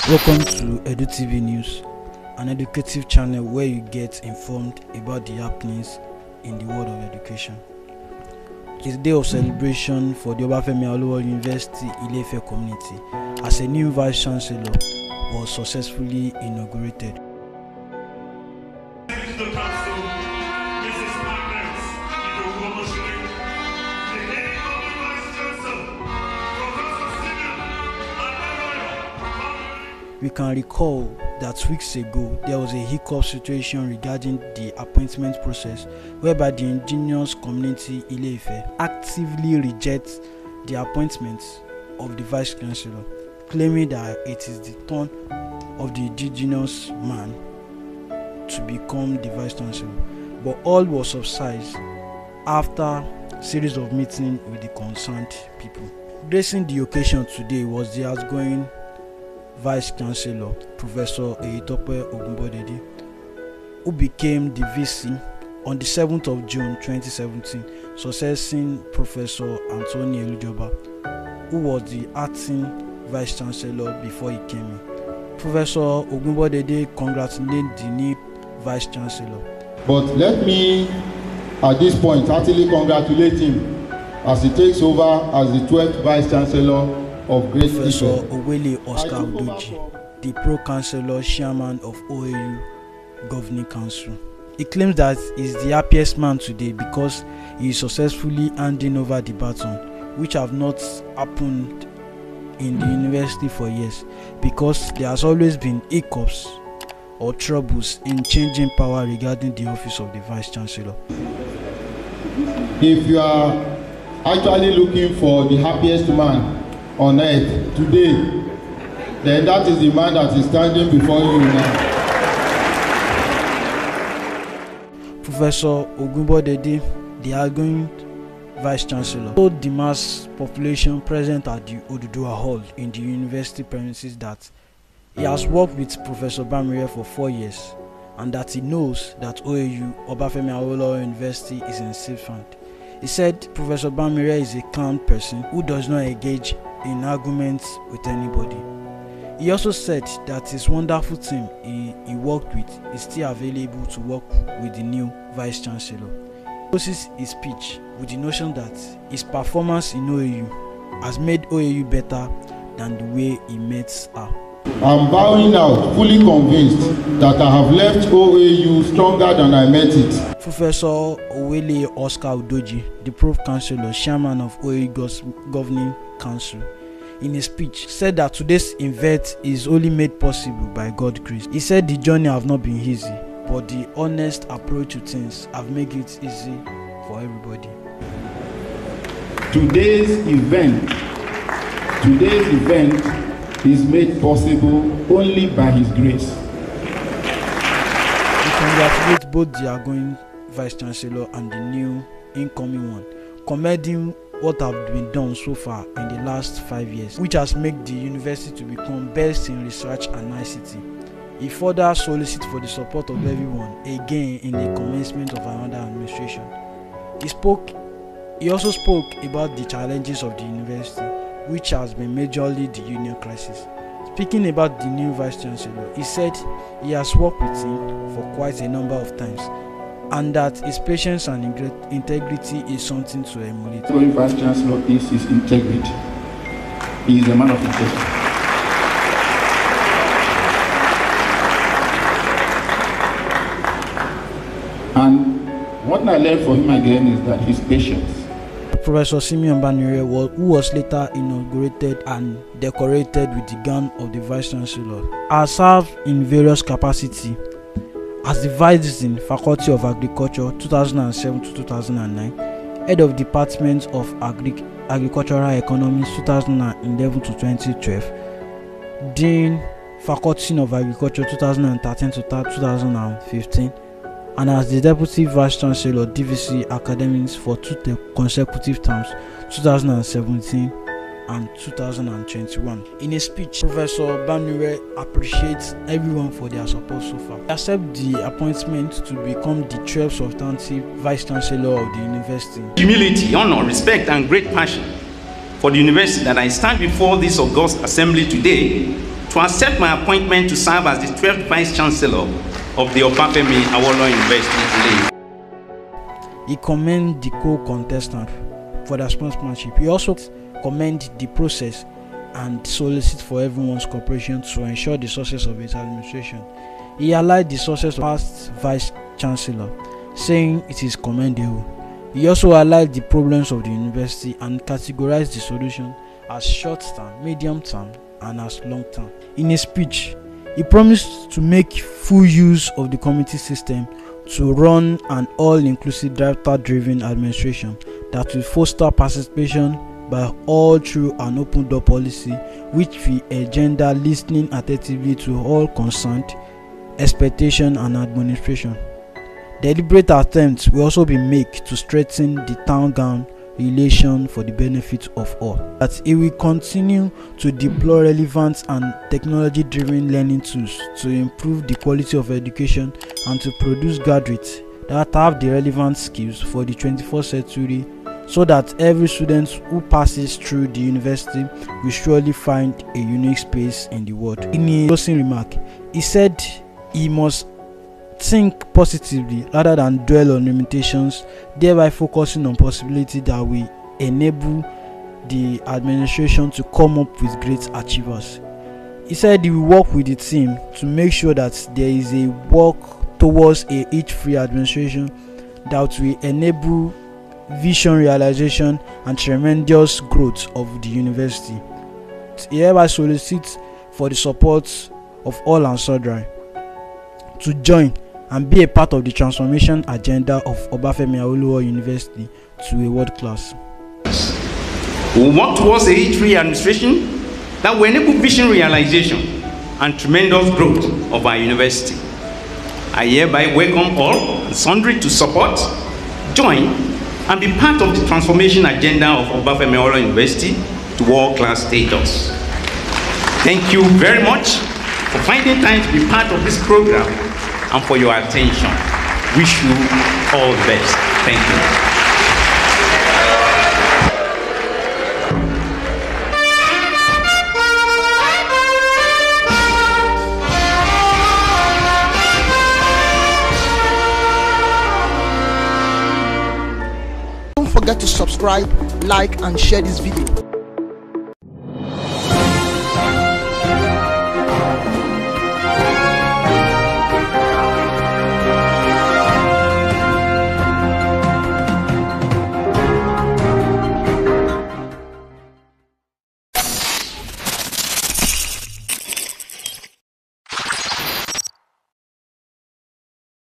Welcome to Edu TV News, an educative channel where you get informed about the happenings in the world of education. It is a day of celebration for the Obafemi Awolowo University Ile-Ife community as a new Vice Chancellor was successfully inaugurated. We can recall that weeks ago there was a hiccup situation regarding the appointment process whereby the indigenous community Ile-Ife actively rejects the appointment of the Vice Chancellor, claiming that it is the turn of the indigenous man to become the Vice Chancellor. But all was subsided after a series of meetings with the concerned people. Gracing the occasion today was the outgoing Vice Chancellor, Professor Ogunbodede, who became the VC on the 7th of June 2017, succeeding Professor Anthony Elujoba, who was the acting Vice Chancellor before he came in. Professor Ogunbodede congratulated the new Vice Chancellor. But let me, at this point, heartily congratulate him as he takes over as the 12th Vice Chancellor of Great Professor Ife. Owele Oscar Udoji, the Pro-Chancellor Chairman of OAU Governing Council. He claims that he is the happiest man today because he is successfully handing over the baton, which have not happened in the university for years, because there has always been hiccups or troubles in changing power regarding the office of the Vice Chancellor. If you are actually looking for the happiest man on earth today, then that is the man that is standing before you now. Professor Ogunbodede, the outgoing Vice Chancellor, told the mass population present at the Oduduwa Hall in the university premises that he has worked with Prof Bamire for 4 years and that he knows that OAU, Obafemi Awolowo University, is in safe hand. He said Professor Bamire is a calm person who does not engage in arguments with anybody. He also said that his wonderful team he worked with is still available to work with the new Vice Chancellor. He closes his speech with the notion that his performance in OAU has made OAU better than the way he met her. I'm bowing out, fully convinced that I have left OAU stronger than I met it. Professor Owele Oscar Udoji, the Pro-Chancellor, Chairman of OAU Governing Council, in his speech said that today's event is only made possible by God's grace. He said the journey have not been easy, but the honest approach to things have made it easy for everybody. Today's event is made possible only by His grace. We congratulate both the outgoing Vice Chancellor and the new incoming one, commending what have been done so far in the last 5 years, which has made the university to become best in research and ICT. He further solicits for the support of everyone again in the commencement of another administration. He also spoke about the challenges of the university, which has been majorly the union crisis. Speaking about the new Vice Chancellor, he said he has worked with him for quite a number of times, and that his patience and integrity is something to emulate. The Vice Chancellor is his integrity. He is a man of integrity. And what I learned from him again is that his patience. Professor Simeon Banire, who was later inaugurated and decorated with the gown of the Vice Chancellor, has served in various capacities as the Vice Dean, Faculty of Agriculture 2007 to 2009, Head of Department of Agricultural Economics 2011 to 2012, Dean, Faculty of Agriculture 2013 to 2015, and as the Deputy Vice Chancellor DVC Academics for 2 consecutive terms, 2017 and 2021. In a speech, Professor Bamire appreciates everyone for their support so far. He accepts the appointment to become the 12th Substantive Vice Chancellor of the university. Humility, honor, respect, and great passion for the university that I stand before this august assembly today to accept my appointment to serve as the 12th Vice Chancellor of the Obafemi Awolowo University Ile-Ife. He commended the co-contestant for their sportsmanship. He also commended the process and solicit for everyone's cooperation to ensure the success of his administration. He highlighted the success of past Vice Chancellor, saying it is commendable. He also highlighted the problems of the university and categorized the solution as short-term, medium-term, and as long-term. In a speech, he promised to make full use of the committee system to run an all-inclusive data-driven administration that will foster participation by all through an open-door policy which will engender listening attentively to all concerned, expectation and administration. Deliberate attempts will also be made to strengthen the town-gown relation for the benefit of all. That it will continue to deploy relevant and technology-driven learning tools to improve the quality of education and to produce graduates that have the relevant skills for the 21st century, so that every student who passes through the university will surely find a unique space in the world. In a closing remark, he said he must think positively rather than dwell on limitations, thereby focusing on possibilities that will enable the administration to come up with great achievers. He said he will work with the team to make sure that there is a work towards a age-free administration that will enable vision realization and tremendous growth of the university. He hereby solicits for the support of all and sundry to join and be a part of the transformation agenda of Obafemi Awolowo University to a world class. We will work towards a age-free administration that will enable vision realization and tremendous growth of our university. I hereby welcome all and sundry to support, join, and be part of the transformation agenda of Obafemi Awolowo University to world-class status. Thank you very much for finding time to be part of this program and for your attention. Wish you all the best. Thank you. Don't forget to subscribe, like, and share this video.